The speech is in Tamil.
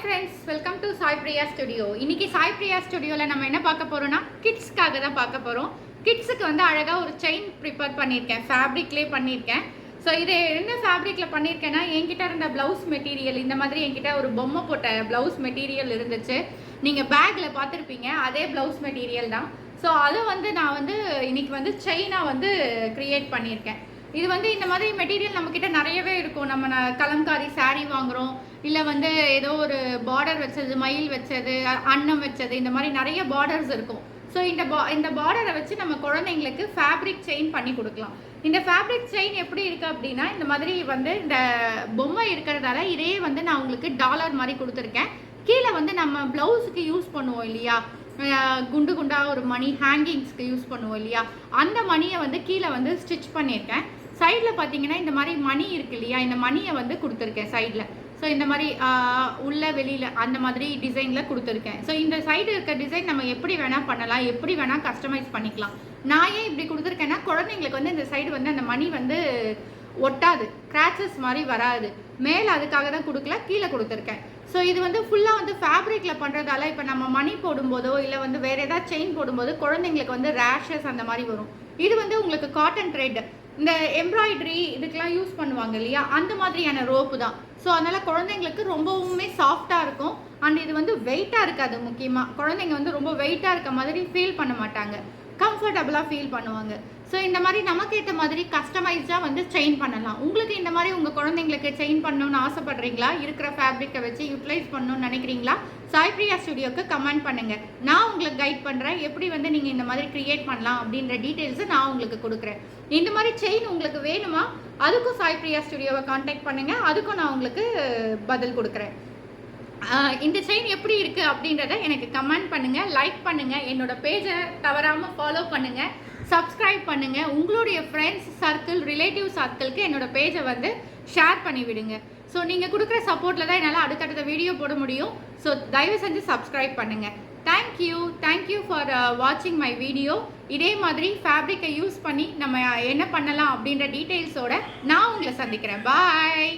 friends, welcome to Sai Priya Studio. இன்னைக்கு Sai Priya Studioல நம்ம என்ன பார்க்க போறோம்னா கிட்ஸ்க்காக தான் பார்க்க போறோம். கிட்ஸ்க்கு வந்து அழகா ஒரு செயின் ப்ரிப்பேர் பண்ணியிருக்கேன். ஃபேப்ரிக்லயே பண்ணியிருக்கேன். ஸோ இது என்ன ஃபேப்ரிக்ல பண்ணியிருக்கேன்னா என்கிட்ட இருந்த ப்ளவுஸ் மெட்டீரியல் இந்த மாதிரி என்கிட்ட ஒரு பொம்மை போட்ட ப்ளவுஸ் மெட்டீரியல் இருந்துச்சு. நீங்கள் பேக்கில் பார்த்துருப்பீங்க, அதே ப்ளவுஸ் மெட்டீரியல் தான். ஸோ அதை வந்து நான் வந்து இன்னைக்கு வந்து செயினாக வந்து க்ரியேட் பண்ணியிருக்கேன். இது வந்து இந்த மாதிரி மெட்டீரியல் நம்மக்கிட்ட நிறையவே இருக்கும். நம்ம கலம்காரி சாரீ வாங்குகிறோம், இல்லை வந்து ஏதோ ஒரு பார்டர் வச்சது, மயில் வச்சது, அன்னம் வச்சது, இந்த மாதிரி நிறைய பார்டர்ஸ் இருக்கும். ஸோ இந்த பார்டரை வச்சு நம்ம குழந்தைங்களுக்கு ஃபேப்ரிக் செயின் பண்ணி கொடுக்கலாம். இந்த ஃபேப்ரிக் செயின் எப்படி இருக்குது அப்படின்னா, இந்த மாதிரி வந்து இந்த பொம்மை இருக்கிறதால இதே வந்து நான் உங்களுக்கு டாலர் மாதிரி கொடுத்துருக்கேன். கீழே வந்து நம்ம ப்ளவுஸுக்கு யூஸ் பண்ணுவோம் இல்லையா, குண்டு குண்டாக ஒரு மணி ஹேங்கிங்ஸ்க்கு யூஸ் பண்ணுவோம் இல்லையா, அந்த மணியை வந்து கீழே வந்து ஸ்டிச் பண்ணியிருக்கேன். சைடில் பார்த்தீங்கன்னா இந்த மாதிரி மணி இருக்கு இல்லையா, இந்த மணியை வந்து கொடுத்துருக்கேன் சைடில். ஸோ இந்த மாதிரி உள்ள வெளியில் அந்த மாதிரி டிசைனில் கொடுத்துருக்கேன். ஸோ இந்த சைடு இருக்க டிசைன் நம்ம எப்படி வேணால் பண்ணலாம், எப்படி வேணால் கஸ்டமைஸ் பண்ணிக்கலாம். நான் ஏன் இப்படி கொடுத்துருக்கேன்னா, குழந்தைங்களுக்கு வந்து இந்த சைடு வந்து அந்த மணி வந்து ஒட்டாது, கிராச்சஸ் மாதிரி வராது. மேலே அதுக்காக தான் கொடுக்கல, கீழே கொடுத்துருக்கேன். ஸோ இது வந்து ஃபுல்லாக வந்து ஃபேப்ரிக்கில் பண்ணுறதால இப்போ நம்ம மணி போடும்போதோ இல்லை வந்து வேறு ஏதாவது செயின் போடும்போது குழந்தைங்களுக்கு வந்து ரேஷஸ் அந்த மாதிரி வரும். இது வந்து உங்களுக்கு காட்டன் த்ரெட், இந்த எம்ப்ராய்டரி இதுக்கெலாம் யூஸ் பண்ணுவாங்க இல்லையா, அந்த மாதிரியான ரோப்பு தான். ஸோ அதனால் குழந்தைங்களுக்கு ரொம்பவுமே சாஃப்டாக இருக்கும். அண்ட் இது வந்து வெயிட்டாக இருக்காது. முக்கியமாக குழந்தைங்க வந்து ரொம்ப வெயிட்டாக இருக்க மாதிரி ஃபீல் பண்ண மாட்டாங்க, கம்ஃபர்டபுளாக ஃபீல் பண்ணுவாங்க. ஸோ இந்த மாதிரி நமக்கு ஏற்ற மாதிரி கஸ்டமைஸ்டாக வந்து செயின் பண்ணலாம். உங்களுக்கு இந்த மாதிரி உங்கள் குழந்தைங்களுக்கு செயின் பண்ணணும்னு ஆசைப்படுறீங்களா, இருக்கிற ஃபேப்ரிக்கை வச்சு யூட்டிலைஸ் பண்ணணும்னு நினைக்கிறீங்களா, சாய் பிரியா ஸ்டுடியோக்கு கமெண்ட் பண்ணுங்கள். நான் உங்களுக்கு கைட் பண்ணுறேன் எப்படி வந்து நீங்கள் இந்த மாதிரி க்ரியேட் பண்ணலாம் அப்படின்ற டீட்டெயில்ஸை நான் உங்களுக்கு கொடுக்குறேன். இந்த மாதிரி செயின் உங்களுக்கு வேணுமா, அதுக்கும் சாய் பிரியா ஸ்டுடியோவை காண்டாக்ட் பண்ணுங்கள், அதுக்கும் நான் உங்களுக்கு பதில் கொடுக்குறேன். இந்த செயின் எப்படி இருக்குது அப்படின்றத எனக்கு கமெண்ட் பண்ணுங்கள், லைக் பண்ணுங்கள், என்னோட பேஜை தவறாமல் ஃபாலோ பண்ணுங்கள், சப்ஸ்கிரைப் பண்ணுங்கள். உங்களுடைய ஃப்ரெண்ட்ஸ் சர்க்கிள், ரிலேட்டிவ் சர்க்கிளுக்கு என்னோட பேஜை வந்து ஷேர் பண்ணி விடுங்க. ஸோ நீங்கள் கொடுக்குற சப்போர்ட்டில் தான் என்னால் அடுத்தடுத்த வீடியோ போட முடியும். ஸோ தயவு செஞ்சு சப்ஸ்கிரைப் பண்ணுங்கள். தேங்க்யூ ஃபார் வாட்சிங் மை வீடியோ. இதே மாதிரி ஃபேப்ரிக்கை யூஸ் பண்ணி நம்ம என்ன பண்ணலாம் அப்படின்ற டீட்டெயில்ஸோட நான் உங்களை சந்திக்கிறேன். பாய்.